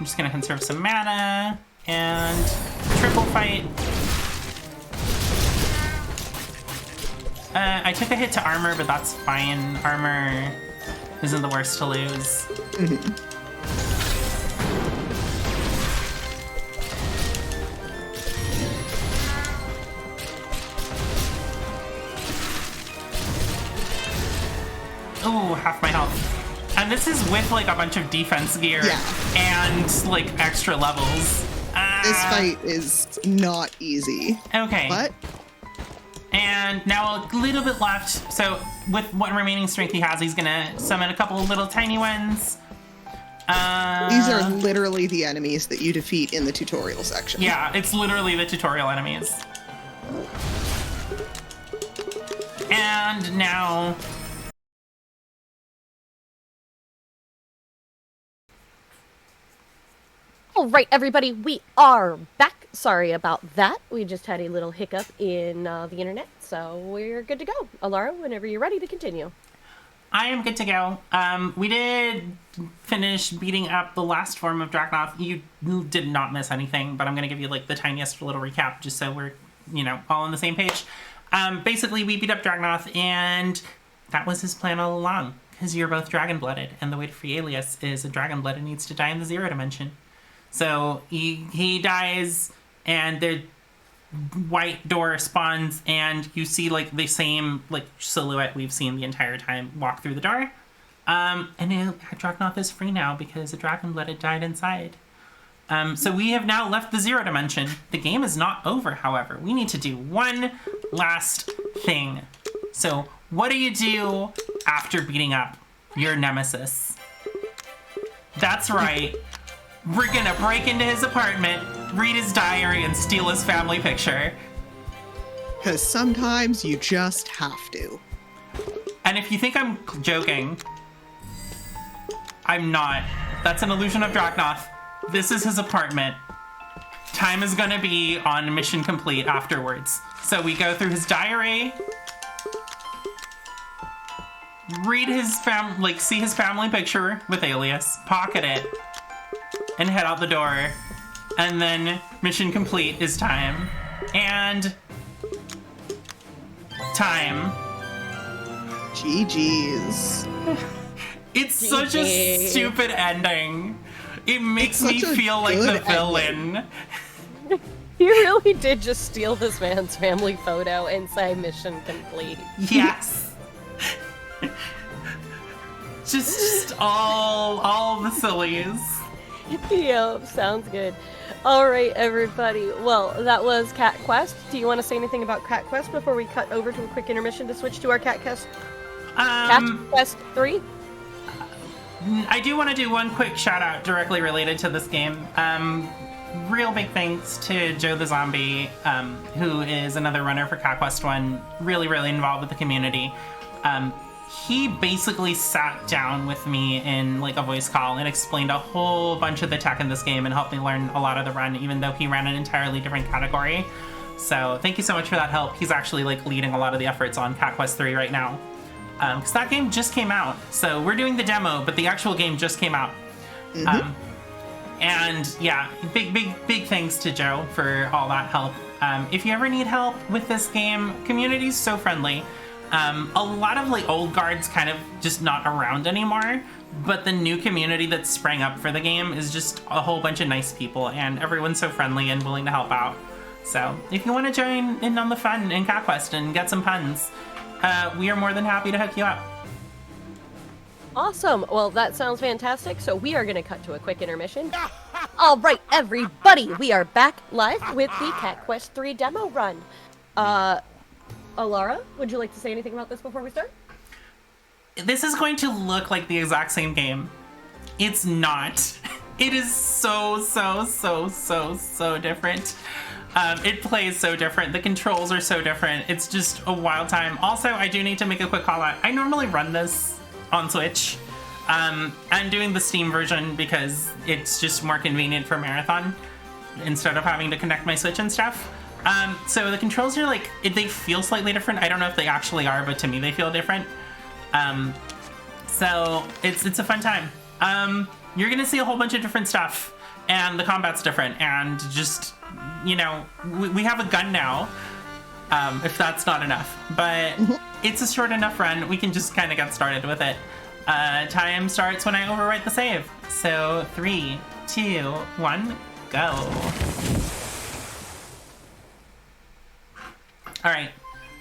S2: just gonna conserve some mana and triple fight. I took a hit to armor, but that's fine. Armor isn't the worst to lose. Ooh, half my health. And this is with like a bunch of defense gear and like extra levels.
S3: This fight is not easy.
S2: Okay.
S3: But
S2: and now a little bit left. So with what remaining strength he has, he's gonna summon a couple of little tiny ones.
S3: these are literally the enemies that you defeat in the tutorial section.
S2: Yeah, it's literally the tutorial enemies. And now
S1: All right, everybody, we are back. Sorry about that. We just had a little hiccup in the internet, so we're good to go. Alara, whenever you're ready to continue.
S2: I am good to go. We did finish beating up the last form of Dragoth. You did not miss anything, but I'm going to give you like the tiniest little recap just so we're, you know, all on the same page. Basically, we beat up Dragoth, and that was his plan all along, because you're both dragon-blooded, and the way to free Alias is a dragon-blooded needs to die in the zero dimension. So he dies, and the white door spawns, and you see like the same like silhouette we've seen the entire time walk through the door. And Dragoth is free now because a dragon-blooded died inside. So we have now left the zero dimension. The game is not over, however. We need to do one last thing. So what do you do after beating up your nemesis? That's right. We're gonna break into his apartment, read his diary, and steal his family picture.
S3: Because sometimes you just have to.
S2: And if you think I'm joking, I'm not. That's an illusion of Draknoth. This is his apartment. Time is gonna be on mission complete afterwards. So we go through his diary, read his see his family picture with Alias, pocket it, and head out the door. And then mission complete is time. And time.
S3: GG's.
S2: It's such a stupid ending. It makes me feel like the villain.
S1: You really did just steal this man's family photo and say mission complete.
S2: Yes. just all the sillies.
S1: Yeah, sounds good. All right, everybody. Well, that was Cat Quest. Do you want to say anything about Cat Quest before we cut over to a quick intermission to switch to our Cat Quest? Cat Quest 3?
S2: I do want to do one quick shout out directly related to this game. Real big thanks to Joe the Zombie, who is another runner for Cat Quest 1, really involved with the community. He basically sat down with me in like a voice call and explained a whole bunch of the tech in this game and helped me learn a lot of the run, even though he ran an entirely different category. So thank you so much for that help. He's actually like leading a lot of the efforts on Cat Quest 3 right now. Because that game just came out. So we're doing the demo, but the actual game just came out.
S3: Mm-hmm.
S2: And yeah, big thanks to Joe for all that help. If you ever need help with this game, community's so friendly. A lot of like old guards kind of just not around anymore, but the new community that sprang up for the game is just a whole bunch of nice people, and everyone's so friendly and willing to help out. So if you want to join in on the fun in Cat Quest and get some puns, we are more than happy to hook you up.
S1: Awesome. Well, that sounds fantastic. So we are going to cut to a quick intermission. All right, everybody, we are back live with the Cat Quest 3 demo run. Alara, would you like to say anything about this before we start?
S2: This is going to look like the exact same game. It's not. It is so different. It plays so different. The controls are so different. It's just a wild time. Also, I do need to make a quick call out. I normally run this on Switch. I'm doing the Steam version because it's just more convenient for Marathon instead of having to connect my Switch and stuff. So the controls are like, they feel slightly different. I don't know if they actually are, but to me they feel different. So it's a fun time. You're gonna see a whole bunch of different stuff, and the combat's different, and just, you know, we have a gun now, if that's not enough. But it's a short enough run, we can just kind of get started with it. Time starts when I overwrite the save. So 3, 2, 1, go. Alright,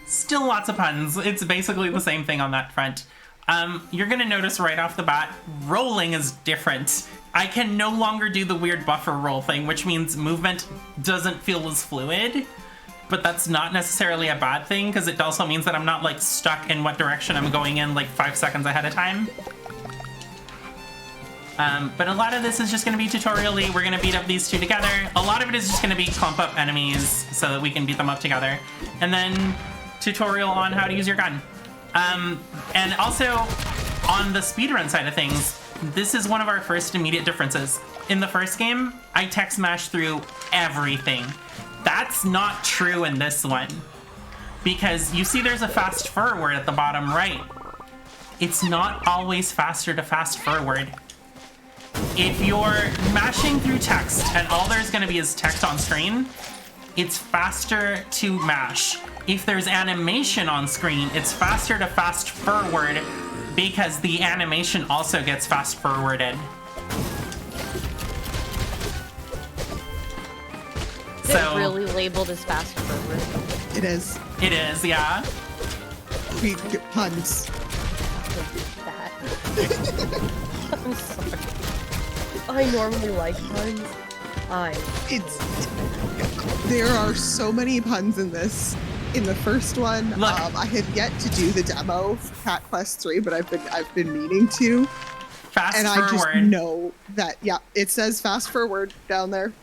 S2: still lots of puns. It's basically the same thing on that front. You're gonna notice right off the bat, rolling is different. I can no longer do the weird buffer roll thing, which means movement doesn't feel as fluid, but that's not necessarily a bad thing, because it also means that I'm not like stuck in what direction I'm going in like 5 seconds ahead of time. But a lot of this is just going to be tutorially. We're going to beat up these two together. A lot of it is just going to be clump up enemies so that we can beat them up together. And then tutorial on how to use your gun. And also, on the speedrun side of things, this is one of our first immediate differences. In the first game, I text mashed through everything. That's not true in this one. Because you see there's a fast forward at the bottom right. It's not always faster to fast forward. If you're mashing through text and all there's going to be is text on screen, it's faster to mash. If there's animation on screen, it's faster to fast forward because the animation also gets fast forwarded.
S1: Is it really labeled as fast forward?
S3: It is.
S2: It is, yeah.
S3: We get puns.
S1: That. I'm sorry. I normally like puns.
S3: There are so many puns in this. in the first one.
S2: Look.
S3: I have yet to do the demo for Cat Quest 3, but I've been meaning to.
S2: Fast
S3: and
S2: forward.
S3: I just know that, yeah, it says fast forward down there.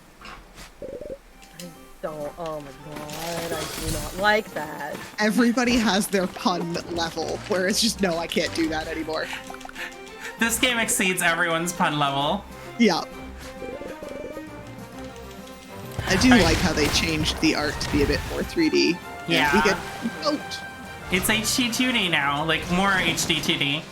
S1: Don't. Oh my god, I do not like that.
S3: Everybody has their pun level, where it's just, no, I can't do that anymore.
S2: This game exceeds everyone's pun level.
S3: Yeah. I do like how they changed the art to be a bit more 3D.
S2: Yeah.
S3: And we get boat.
S2: It's HD 2D now, like more HD 2D.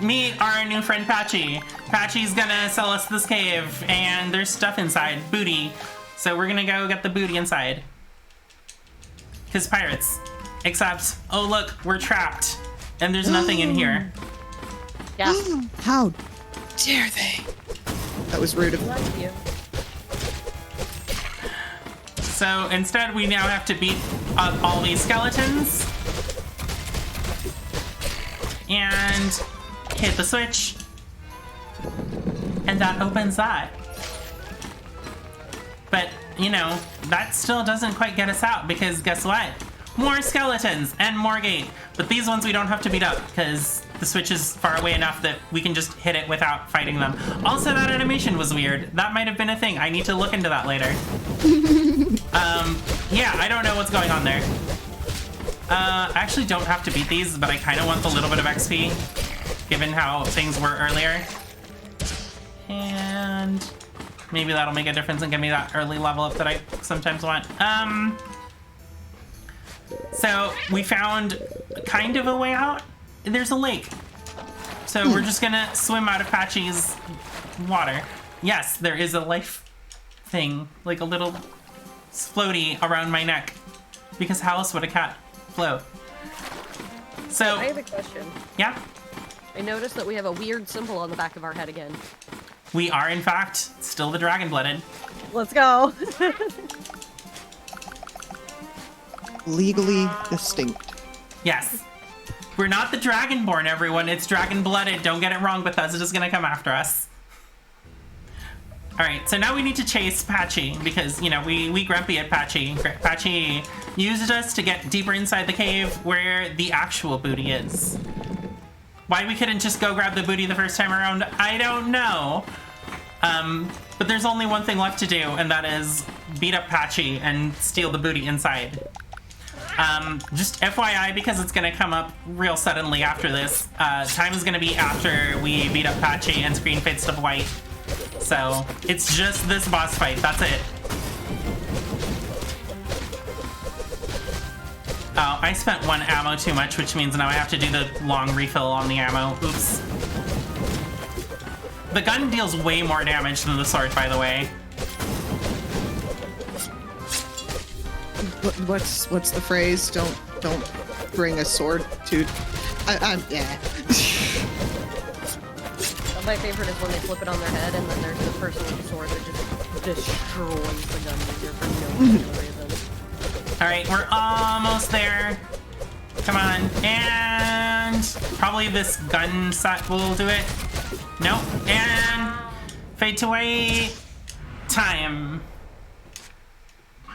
S2: Meet our new friend Patchy. Patchy's gonna sell us this cave, and there's stuff inside, booty. So we're gonna go get the booty inside. Cause pirates. Except, oh look, we're trapped, and there's nothing in here.
S1: Yeah.
S3: How dare they? That was rude of them.
S1: Love you.
S2: So instead, we now have to beat up all these skeletons. And hit the switch. And that opens that. But, you know, that still doesn't quite get us out because guess what? More skeletons and more gate. But these ones we don't have to beat up because the switch is far away enough that we can just hit it without fighting them. Also, that animation was weird. That might have been a thing. I need to look into that later. Yeah, I don't know what's going on there. I actually don't have to beat these, but I kind of want the little bit of XP, given how things were earlier. And maybe that'll make a difference and give me that early level up that I sometimes want. So we found kind of a way out. There's a lake. So we're just gonna swim out of Patchy's water. Yes, there is a life thing, like a little floaty around my neck. Because how else would a cat float? So,
S1: I have a question.
S2: yeah,
S1: I noticed that we have a weird symbol on the back of our head again.
S2: we are in fact still the dragon-blooded.
S1: Let's go.
S3: Legally distinct.
S2: Yes. We're not the Dragonborn, everyone. It's dragon-blooded. Don't get it wrong, Bethesda's gonna come after us. Alright, so now we need to chase Patchy, because, you know, we grumpy at Patchy. Patchy used us to get deeper inside the cave where the actual booty is. Why we couldn't just go grab the booty the first time around, I don't know. But there's only one thing left to do, and that is beat up Patchy and steal the booty inside. Just FYI, because it's gonna come up real suddenly after this, time is gonna be after we beat up Patchy and screen fades to white. So, it's just this boss fight, that's it. Oh, I spent one ammo too much, which means now I have to do the long refill on the ammo. Oops. The gun deals way more damage than the sword, by the way.
S3: What's the phrase? Don't bring a sword to. Yeah.
S1: My favorite is when they flip it on their head and then there's the person with the sword that just destroys the gun user for no particular reason.
S2: Alright, we're almost there. Come on. And probably this gun set will do it. Nope. And fade to white. Time.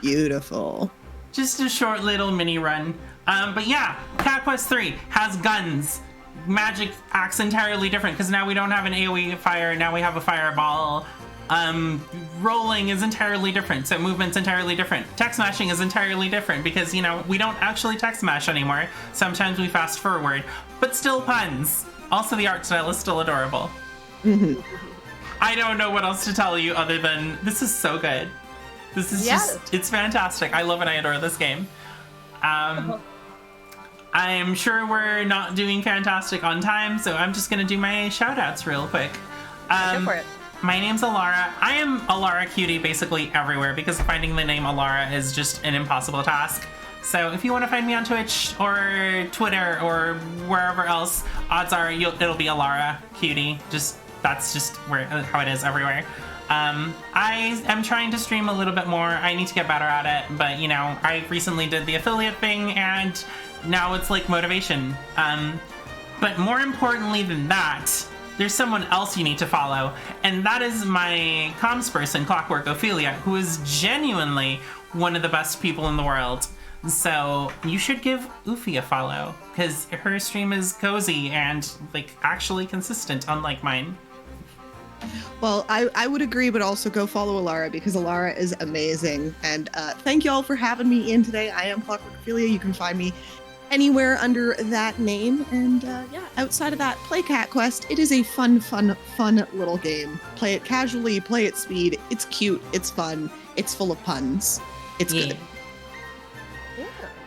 S3: Beautiful.
S2: Just a short little mini run. But yeah, Cat Quest 3 has guns. Magic acts entirely different because now we don't have an AoE fire, now we have a fireball. Rolling is entirely different, so movement's entirely different. Text mashing is entirely different because, you know, we don't actually text mash anymore. Sometimes we fast forward, but still puns. Also, the art style is still adorable. I don't know what else to tell you other than this is so good. This is just, it's fantastic. I love and I adore this game. I'm sure we're not doing fantastic on time, so I'm just gonna do my shout-outs real quick.
S1: Go for it.
S2: My name's Alara. I am AlaraCutie basically everywhere because finding the name Alara is just an impossible task. So if you want to find me on Twitch or Twitter or wherever else, odds are it'll be AlaraCutie. That's just how it is everywhere. I am trying to stream a little bit more. I need to get better at it, but you know, I recently did the affiliate thing and now it's like motivation. But more importantly than that, there's someone else you need to follow, and that is my comms person, Clockwork Ophelia, who is genuinely one of the best people in the world. So you should give Oofy a follow, because her stream is cozy and like actually consistent, unlike mine.
S3: Well, I would agree, but also go follow Alara because Alara is amazing. And thank you all for having me in today. I am Clockwork Ophelia. You can find me anywhere under that name. And yeah, outside of that, play Cat Quest. It is a fun little game. Play it casually, play it speed. It's cute, it's fun, it's full of puns. It's good.
S1: Yeah.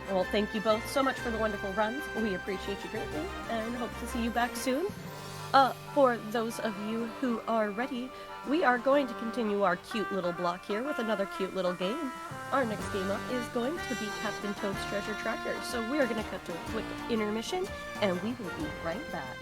S1: Well, thank you both so much for the wonderful runs. We appreciate you greatly and hope to see you back soon. For those of you who are ready, we are going to continue our cute little block here with another cute little game. Our next game up is going to be Captain Toad's Treasure Tracker. So we are going to cut to a quick intermission, and we will be right back.